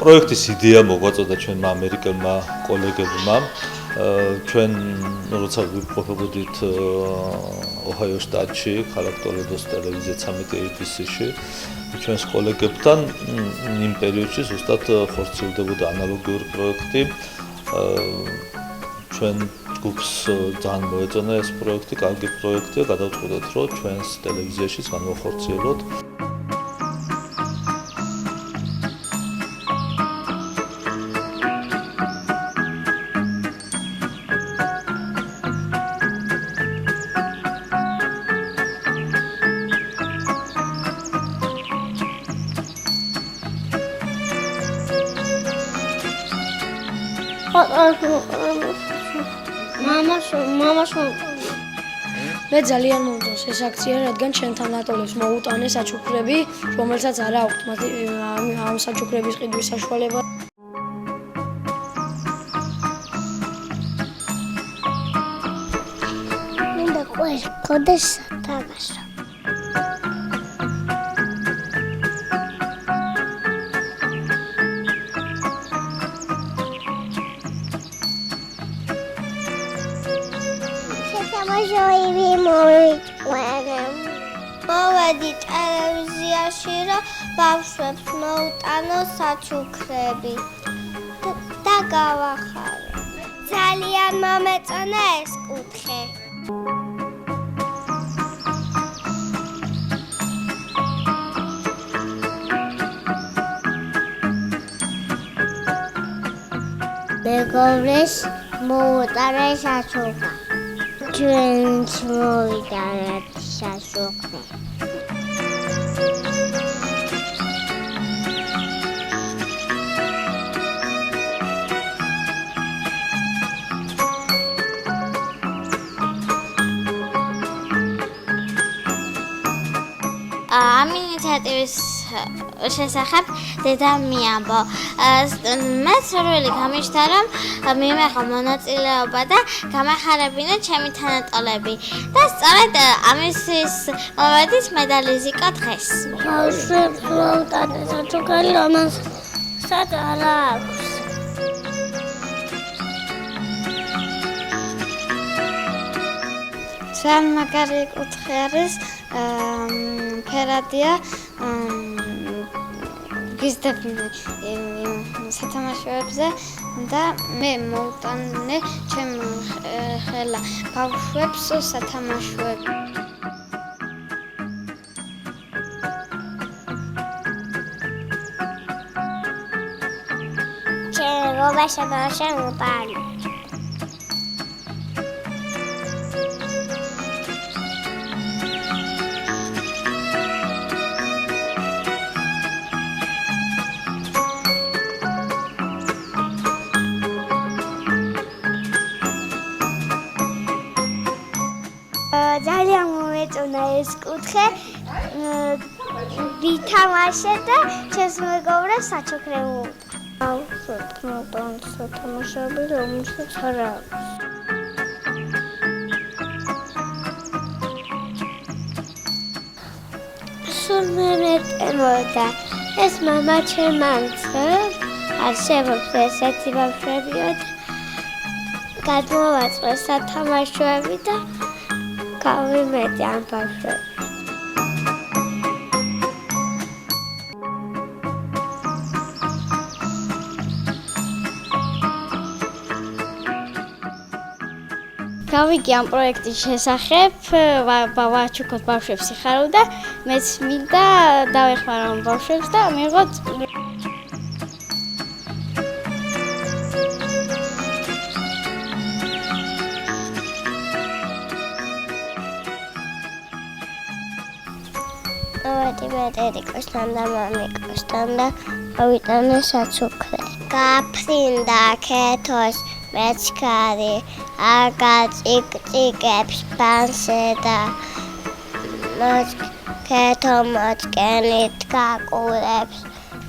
პროექტის იდეა მოგვაწოდა ჩვენმა ამერიკელმა კოლეგებმა. ჩვენ როცა ვიმყოფებოდით ოჰაიო შტატში, ქალაქ ტოლედოს ტელევიზია 13 ABC-ში, ჩვენს კოლეგებთან იმ პერიოდში ზუსტად ხორციელდებოდა ანალოგიური პროექტი. ჩვენ ჯგუფს ძალიან მოეწონა ეს პროექტი, კარგი პროექტია, გადავწყვიტეთ, რომ ჩვენს ტელევიზიაშიც განვახორციელოთ. მე ძალიან მომწონს ეს აქცია, რადგან ჩვენთან ნატოლებს მოუტანეს საჩუქრები, რომელსაც არ აქვთ ამ საჩუქრების ყიდვის საშუალება. მინდა ყველას გქონდეს სათამაშო. მოვედი ტელევიზიაში, რომ ბავშვებს მოუტანო საჩუქრები და გავახარო. ძალიან მომეწონა ეს კუთხე. მეგობრებს მოუტანა საჩუქრა. ჩვენც მოვიტანეთ საჩუქრა. ამ ინიციატივის შესახებ დედამ მიამბო. მე სურვილი გამიშთა, რომ მიმეღო მონაწილეობა და გამახარებინა ჩემი თანატოლები და სწორედ ამისთვის მოვედით მედალი ზიკო დღეს. ბავშვებს მოუტანა საჩუქარი, რომელსაც არ აქვს. ძალიან მაგარი კუთხე არის. ფერადია გიზდებინე სათამაშოებზე და მე მოვუტანე ჩემ ხელა ბავშვებს სათამაშოები. ჩემ გობაშაბაშა მოპალი. ძალიან მომეწონა ეს კუთხე. ვითამაშე და ჩემს მეგობრებს საჩუქრე მოუტანა. სათამაშოები, რომელსაც არ აქვს. სულ მომეწონოდა ეს მამა ჩემს არ შევხვდე ესეთი ბავშვებიო და გადმოვაწყვე სათამაშოები და გავიმეტე ამ ბავშვებს. გავიგე ამ პროექტის შესახებ, ვაჩუქოთ ბავშვებს სიხარულა და მეც მინდა დავეხმარო ამ ბავშვებს და მიიღოთ მედიკოსთან და მამიკოსთან და ავიტანე საჩუქრე. გაფრინდა ქეთოს მეჩქარი, აგაწიკწიკებს ბანსე და ქეთო მოჭკენით გაკურებს,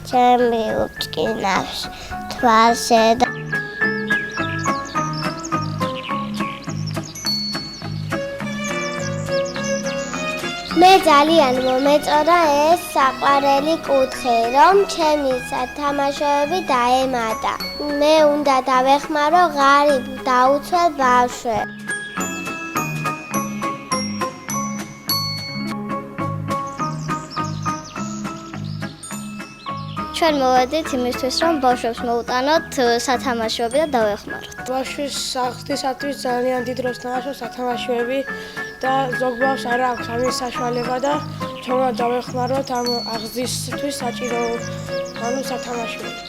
ჩემი უჭკინავს თვალზე და მე ძალიან მომეწონა ეს საყვარელი კუთხე, რომ ჩემი სათამაშოები დაემატა. მე უნდა დავეხმარო ღარიბ დაუცველ ბავშვებს. ჩვენ მოვედით იმისთვის, რომ ბავშვებს მოუტანოთ სათამაშოები და დავეხმაროთ. ბავშვის სახთისათვის ძალიან დიდ დროს თამაშობს სათამაშოები და ზოგ ბავშვს არ აქვს ამის საშუალება და ჩვენ უნდა დავეხმაროთ ამ აღზრდისთვის საჭირო სათამაშოებს.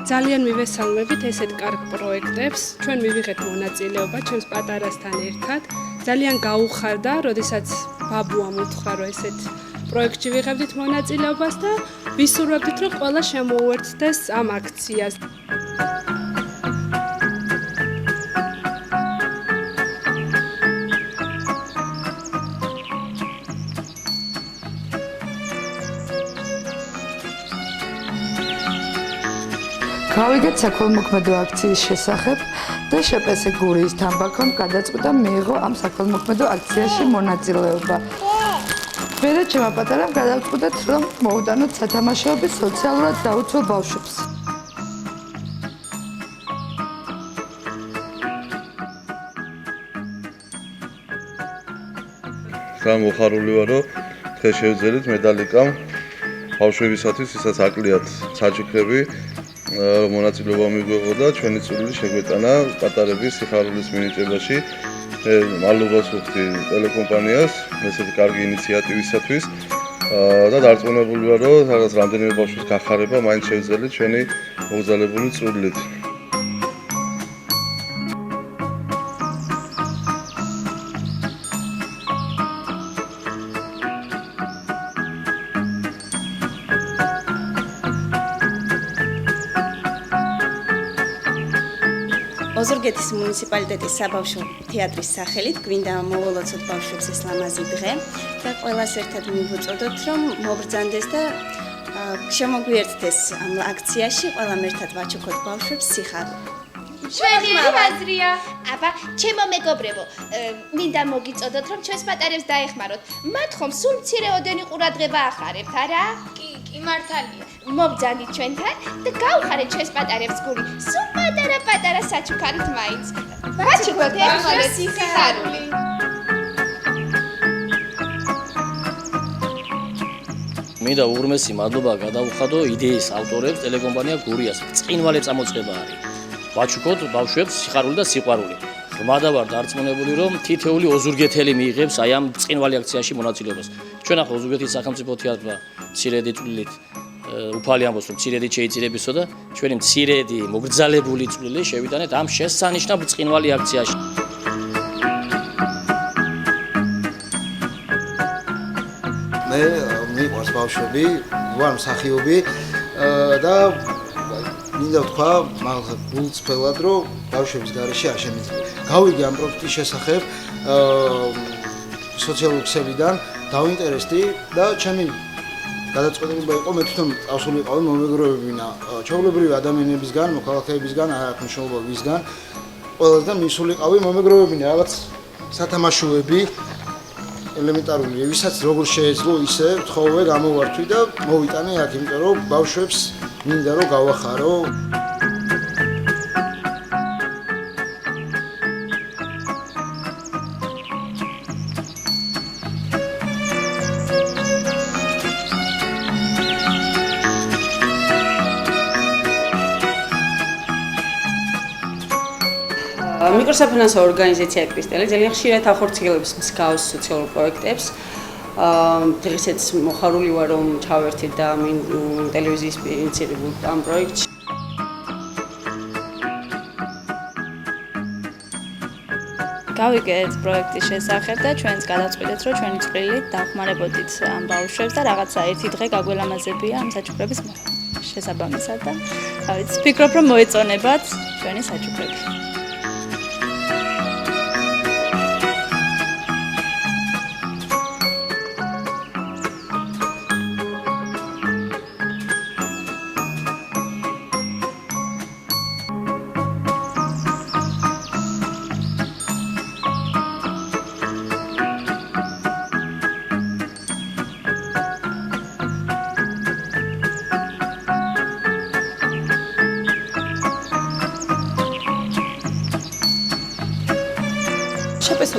ძალიან მივესალმებით ესეთ კარგ პროექტებს. ჩვენ მივიღეთ მონაწილეობა ჩემს პატარასთან ერთად. ძალიან გაუხარდა, როდესაც ბაბუამ უთხრა, რომ ესეთ პროექტში ვიღებდით მონაწილეობას და ვისურვებდით, რომ ყველა შემოუერთდეს ამ აქციას. გავიგეთ საქველმოქმედო აქციის შესახებ და შეპესე გურიის თამბაქომ გადაწყვიტა მიიღო ამ საქველმოქმედო აქციაში მონაწილეობა. მე და ჩემმა პატარამ გადავწყვიტეთ, რომ მოვუტანოთ სათამაშოები სოციალურად დაუცველ ბავშვებს. გამოხარული ვარ, რომ დღეს შევძელით მედალიკამ ბავშვებისათვის, ვისაც აკლიათ საჩუქრები მონაწილეობა მიგვეღო და ჩვენი წვლილი შეგვეტანა პატარების სიხარულის მინიჭებაში. მადლობას ვუხდი ტელეკომპანიას ესეთი კარგი ინიციატივისათვის და დარწმუნებული ვარ, რომ რაღაც რამდენიმე ბავშვის გახარება მაინც შევძელით ჩვენი მოგზაურებული წვლილით. ოზურგეთის მუნიციპალიტეტის საბავშვო თეატრის სახელით გვინდა მოველოცოთ ბავშვებს ეს ლამაზი დღე და ყველას ერთად მივუწოდოთ, რომ მობრძანდეს და შემოგვიერთდეს ამ აქციაში, ყველამ ერთად ვაჩუქოთ ბავშვებს სიხარული. ჩვენი აზრია. აბა, ჩემო მეგობრებო, მინდა მოგიწოდოთ, რომ ჩვენს პატარებს დაეხმაროთ. მათ ხომ სულ მცირეოდენი ყურადღება ახარებთ, არა? კი, მართალია. მობრძანდით ჩვენთან და გავხარეთ ჩვენს პატარებს გული. სულ პატარა საჩუქარით მაინც. ვაჩუქოთ ერთმანეთს სიხარული. მინდა უღრმესი მადლობა გადავუხადო იდეის ავტორებს, ტელეკომპანია გურიას. წინვალე წამოწყება არის. ვაჩუქოთ ბავშვებს სიხარული და სიყვარული. ღრმა და ვარ დარწმუნებული, რომ თითეული ოზურგეთელი მიიღებს აი ამ წინვალე აქციაში მონაწილეობას. ჩვენ ახლა ოზურგეთის სახელმწიფო თეატრმა მცირედი წვლილით უფალი ამბობს, რომ მცირედი შეიწირებისო და ჩვენი მცირედი მოგრძალებული წვლილი შევიტანეთ ამ შესანიშნავ წინვალე აქციაში. მე მიყვარს ბავშვები, ვარ მსახიობი და მინდა ვთქვა მაგალითად გულწრფელად, რომ ბავშვების გარეშე არ შემიძლია. გავიგე ამ პროექტის შესახებ სოციალური ქსელიდან, დავინტერესდი და ჩემი გადაწყვეტილება იყო მე თვითონ წავსულიყავი მომეგროვებინა ჩვეულებრივი ადამიანებისგან, მოქალაქეებისგან, არ აქვს მნიშვნელობა ვისგან, ყველასგან მისულიყავი მომეგროვებინა რაღაც სათამაშოები ელემენტარული, ვისაც როგორ შეეძლო ისე თხოვე გამოვართვი და მოვიტანე აქ, იმიტომ რომ ბავშვებს მინდა რომ გავახარო. მიკროსაფინანსო ორგანიზაცია კრისტალი ძალიან ხშირად ახორციელებს მსგავს სოციალურ პროექტებს. დღესაც მოხარული ვარ, რომ ჩავერთით და ტელევიზიის ინიციატიულ ამ პროექტში. გავიგეთ პროექტის შესახებ და ჩვენც გადავწყვიტეთ, რომ ჩვენი წვლილით დავხმარებოდით ამ ბავშვებს და რაღაცა ერთი დღე გაგველამაზებია ამ საჩუქრების შესაბამისად და ვფიქრობ, რომ მოეწონებათ ჩვენი საჩუქრები.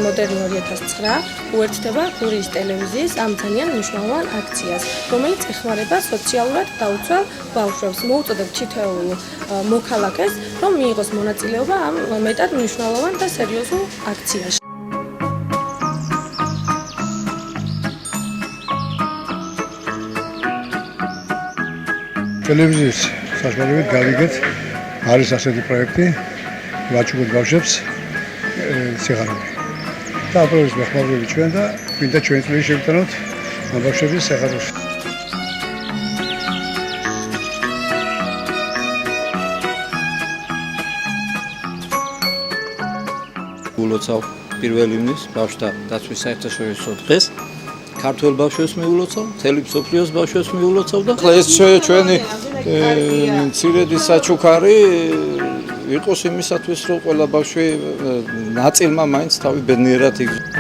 მოდერნი 2009 უერთდება გურიის ტელევიზიის ამ ძალიან მნიშვნელოვან აქციას, რომელიც ეხმარება სოციალურად დაუცველ ბავშვებს. მოუწოდებთ თითოეულ მოქალაქეს, რომ მიიღოს მონაწილეობა ამ მეტად მნიშვნელოვან და სერიოზულ აქციაში. ტელევიზიის საშუალებით გავიგეთ არის ასეთი პროექტი ვაჩუქოთ ბავშვებს სიხარული. და პროექტის მეხმარებით ჩვენ და მინდა ჩვენი წვლილი შევიტანოთ ამ ბავშვების სიხარულში. ულოცავ პირველ ივნის ბავშვთა დაცვის საერთაშორისო დღეს. ქართველ ბავშვებს მიულოცავ, მთელი მსოფლიოს ბავშვებს მიულოცავ და ახლა ეს ჩვენი მცირედი საჩუქარი იყოს იმისათვის, რომ ყველა ბავშვი ნაწილმა მაინც თავი ბედნიერად იგრძნოს.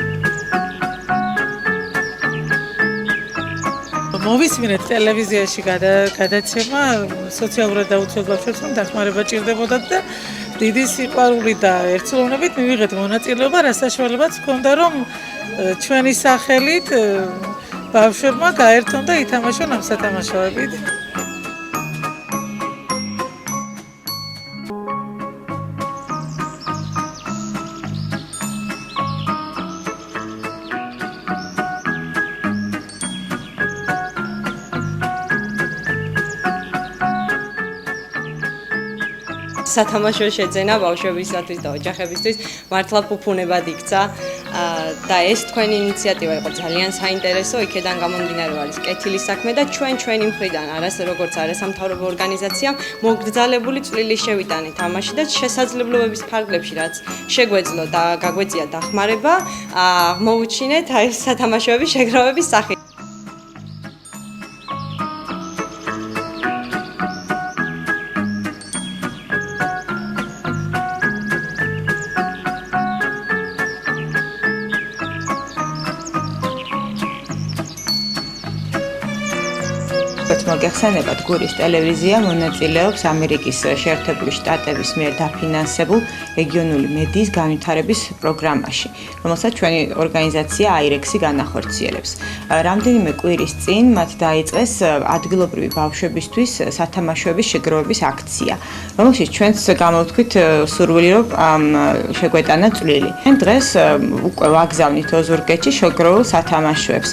მოვისმინეთ ტელევიზიაში გადაცემა სოციალურად დაუცველ ბავშვებს, რომ დახმარება ჭირდებოდათ და დიდი სიყვარული და ერთსულოვნებით მივიღეთ მონაწილეობა, რა საშუალებაც ჰქონდა, რომ ჩვენი სახელით ბავშვებმა გაერთონ და ითამაშონ ამ სათამაშოებით. სათამაშო შეძენა ბავშვებისათვის და ოჯახებისთვის მართლა ფუფუნებად იქცა და ეს თქვენი ინიციატივა იყო ძალიან საინტერესო, იქედან გამომდინარე არის კეთილი საქმე და ჩვენი მხრიდან როგორც არასამთავრობო ორგანიზაციამ მოგრძალებული წვლილი შევიტანეთ ამაში და შესაძლებლობების ფარგლებში რაც შეგვეძლო და გაგვეწია დახმარება, მოვუჩინეთ აი სათამაშოების შეგროვების სახით. მოგეხსენებათ, გურიის ტელევიზია მონაწილეობს ამერიკის შეერთებული შტატების მიერ დაფინანსებულ რეგიონული მედიის განვითარების პროგრამაში, რომელსაც ჩვენი ორგანიზაცია AIREX-ი განახორციელებს. რამდენიმე კვირის წინ მათ დაიწყეს ადგილობრივი ბავშვებისთვის სათამაშოების შეგროვების აქცია, რომელშიც ჩვენც გამოვთქვით სურვილი, რომ შეგვეტანა წვლილი. დღეს უკვე ვაგზავნით ოზურგეთში შეგროვილ სათამაშოებს.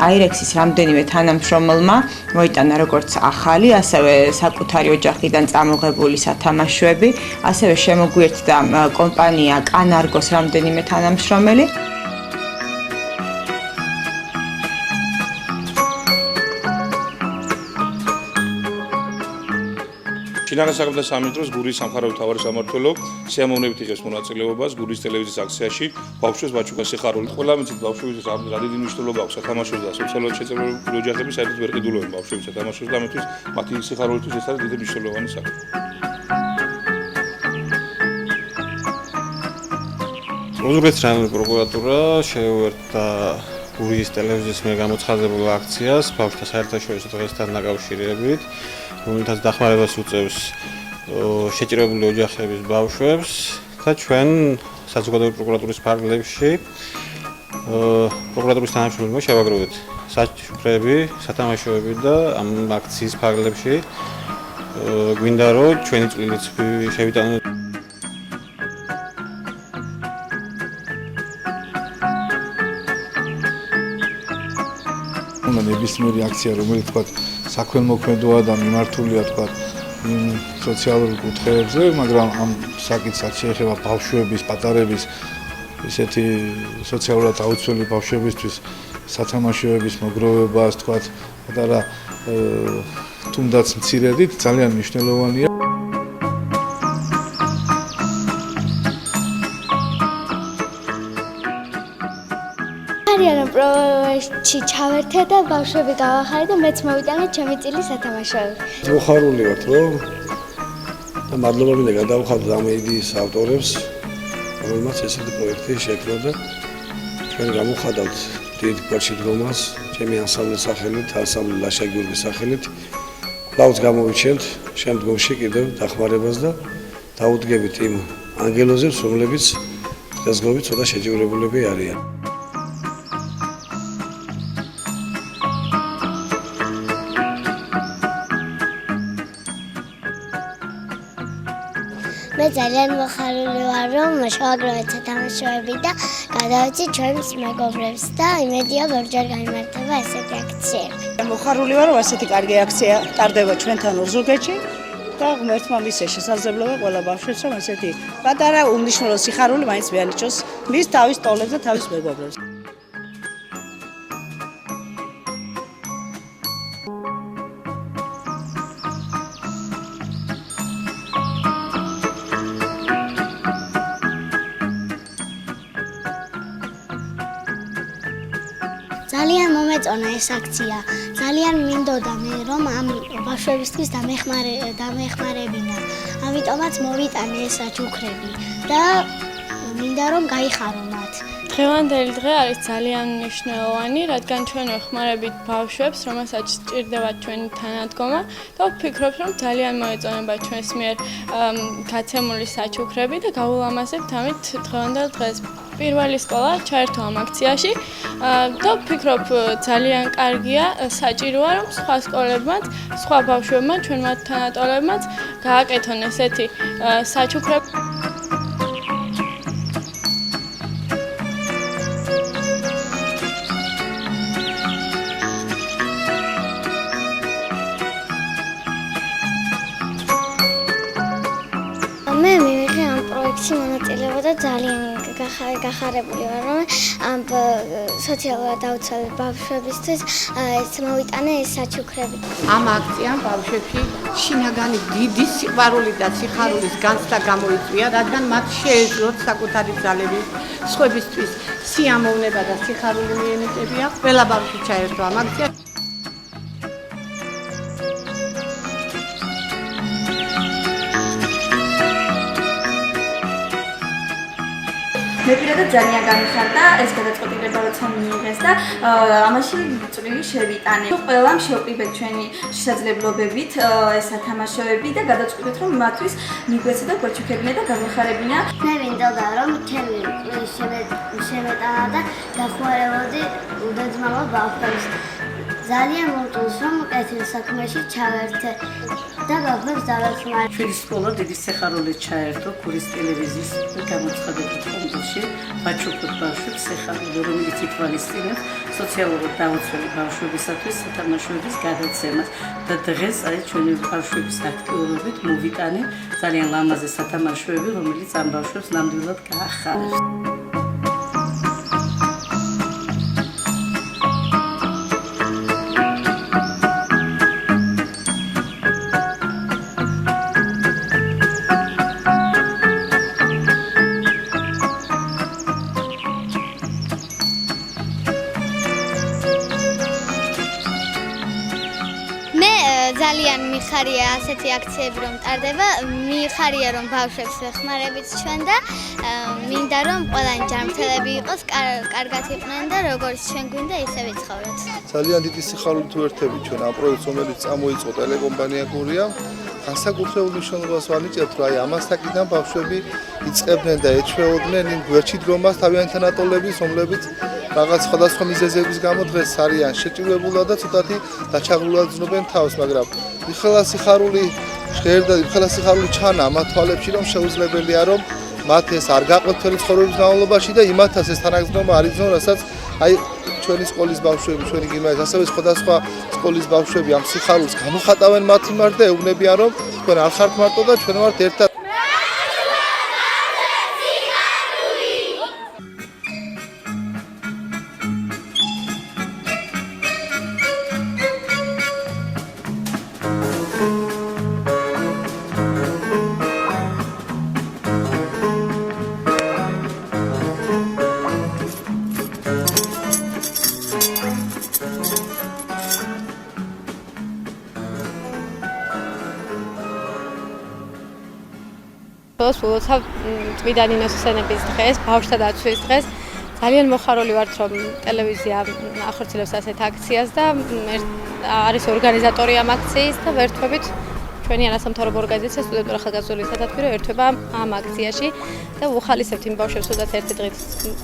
AIREX-ის რამდენიმე თანამშრომელმა მოიტანა როგორც ახალი, ასევე საკუთარი ოჯახიდან წამოღებული სათამაშოები, ასევე შემოგვიერთდა კომპანია კანარგოს რამდენიმე თანამშრომელი. შინაგან საქმეთა სამინისტროს გურიის სამხარეო მთავარი სამმართველო სიამოვნებით იღებს მონაწილეობას გურიის ტელევიზიის აქციაში ბავშვებს ვაჩუქა სიხარული. ყველა მიცით ბავშვების რა დიდი მნიშვნელობა აქვს სათამაშოზე და სოციალურად შეწირებული ოჯახების საერთოდ ვერ ყიდულობენ ბავშვების სათამაშოზე და ამისთვის მათი სიხარულისთვის ეს არის დიდი მნიშვნელოვანი საქმე. ოზურგეთის რაიონული პროკურატურა შეუერთდა გურიის ტელევიზიის მიერ გამოცხადებულ აქციას ბავშვთა საერთაშორისო დღესთან დაკავშირებით, რომელთაც დახმარებას უწევს შეჭირებული ოჯახების ბავშვებს და ჩვენ საზოგადოებრივი პროკურატურის ფარგლებში პროკურატურის თანამშრომლებმა შევაგროვეთ საჩუქრები, სათამაშოები და ამ აქციის ფარგლებში გვინდა რომ ჩვენი წვლილიც შევიტანოთ. ნებისმიერი აქცია, რომელიც თქვა საქველმოქმედოა და მიმართულია თქვა იმ სოციალურ კუთხეებზე, მაგრამ ამ საკითხსაც შეეხება ბავშვების, პატარების ისეთი სოციალურად დაუცველი ბავშვებისთვის სათამაშოების მოგროვებას, თქვა პატარა თუნდაც მცირედით ძალიან მნიშვნელოვანია. პროექტში ჩავერთე და ბავშვები გავახარე და მეც მოვიტანე ჩემი წილი სათამაშოები. მოხარული ვართ, რომ და მადლობა მინდა გადავხადოთ ამ იდეის ავტორებს, რომელმაც ესეთი პროექტი შექმნა და ჩვენ გამოვხადავთ დიდ გვერდში დგომას, ჩემი ანსამბლის სახელით, ანსამბლი ლაშაგიურგის სახელით. კვლავ გამოვიჩენთ შემდგომში კიდევ დახმარებას და დაუდგებით იმ ანგელოზებს, რომლებიც დღესდღეობით ცოტა შეჯიბრებულები არიან. მე ძალიან მოხარული ვარ, რომ შევაგროვეთ სათამაშოები და გადავეცით ჩვენს მეგობრებს და იმედია ბევრჯერ გამართება ესეთი აქციები. მოხარული ვარ, რომ ასეთი კარგი აქცია ტარდება ჩვენთან ოზურგეთში და ღმერთმა მისცეს შესაძლებლობა ყველა ბავშვებს, რომ ასეთი პატარა უმნიშვნელო სიხარული მაინც მიანიჭოს მის თავის ტოლებს და თავის მეგობრებს. ძალიან მომეწონა ეს აქცია. ძალიან მინდოდა მე რომ ამ ბავშვებისთვის დამეხმარებინა. ამიტომაც მოვიტანე ეს საჩუქრები და მინდა რომ გაიხარო მათ. დღევანდელი დღე არის ძალიან მნიშვნელოვანი, რადგან ჩვენ ვეხმარებით ბავშვებს, რომელსაც სჭირდებათ ჩვენი თანადგომა და ვფიქრობ, რომ ძალიან მოეწონება ჩვენს მიერ გაცემული საჩუქრები და გავულამაზებთ ამით დღევანდელ დღეს. პირველი სკოლა ჩაერთო ამ აქციაში და ვფიქრობ ძალიან კარგია, საჭიროა რომ სხვა სკოლებმაც, სხვა ბავშვებმა, ჩვენმა თანატოლებმაც გააკეთონ ესეთი საჩუქრები. მე მივიღე ამ პროექტში მონაწილეობა და ძალიან გახარებული ვარ, რომ ამ სოციალურად დაუცველი ბავშვებისთვის მოვიტანე ეს საჩუქრები. ამ აქციამ ბავშვებში შინაგანი დიდი სიყვარული და სიხარულის განცდა გამოიწვია, რადგან მათ შეეძლოთ საკუთარი ძალები სხვებისთვის სიამოვნება და სიხარული მიენიჭებია. ყველა ბავშვი ჩაერთო ამ აქციაში. მე პირადად ძალიან გამიხარდა ეს გადაწყვეტილება, როცა მიიღეს და ამაში წვლილი შევიტანე. ყველამ შევყიდეთ ჩვენი შესაძლებლობებით ეს სათამაშოები და გადაწყვეტეთ, რომ მათთვის მიგვეცა და გვაჩუქებინა და გამიხარებინა. მე მინდოდა რომ მთელი შევეტანა და დახმარებოდი უდაძმავა ბავშვებს. ძალიან მომწონს რომ კეთილ საქმეში ჩავერთე და ბავშვებს დავეხმარე. ჩვენი სკოლა დიდი სიხარულით ჩაერთო ქურის ტელევიზიის გამოცხადებულ კონკურსში ვაჩუქოთ ბავშვებს სიხარული, რომელიც ითვალისწინებს სოციალურად დაუცველი ბავშვებისათვის სათამაშოების გადაცემას და დღეს აი ჩვენი ბავშვების აქტიურობით მოვიტანე ძალიან ლამაზი სათამაშოები, რომელიც ამ ბავშვებს ნამდვილად გაახარებს. ძალიან მიხარია ასეთი აქციები რომ ტარდება, მიხარია რომ ბავშვებს ვეხმარებით ჩვენ და მინდა რომ ყველანი ჯანმრთელები იყოს, კარგად იყვნენ და როგორც ჩვენ გვინდა ისევე ცხოვროთ. ძალიან დიდი სიხარულით ვერთებით ჩვენ ამ პროექტს, რომელიც წამოიწყო ტელეკომპანია გურია. განსაკუთრებულ მნიშვნელობას ვანიჭებთ, რომ აი ამასაკიდან ბავშვები იწყებდნენ და ეჩვეოდნენ იმ გვერდში დგომას თავიანთი თანატოლების, რომლებიც რაღაც სხვადასხვა მიზეზების გამო დღეს არიან შეჭირებულად და ცოტათი დაჩაგრულად ზნობენ თავს, მაგრამ იხელა სიხარული ჟღერდა, იხელა სიხარული ჩანა ამ თვალებში, რომ შეუძლებელია რომ მათ ეს არ გაყვეთ მთელი ცხოვრების განმავლობაში და იმათაც ეს თანაგზნობა არ იგრძნო, რასაც აი ჩვენი სკოლის ბავშვები, ჩვენი გიმნაზიის, ასევე სხვადასხვა სკოლის ბავშვები ამ სიხარულს გამოხატავენ მათ მიმართ და ეუბნებიან რომ თქვენ არ ხართ მარტო და ჩვენ ვართ ერთად. ვულოცავ წმინდა ნინოს სენების დღეს, ბავშვთა დაცვის დღეს. ძალიან მოხარული ვართ, რომ ტელევიზია ახორციელებს ასეთ აქციას და არის ორგანიზატორი ამ აქციის და ვერთვებით ჩვენი არასამთავრობო ორგანიზაცია სტუდენტური ახალგაზრდული სათათბირო ერთვება ამ აქციაში და უხალისებთ იმ ბავშვებს, უდაც ერთი დღით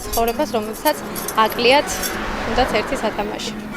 ცხოვრებას, რომელსაც აკლიათ თუნდაც ერთი სათამაში.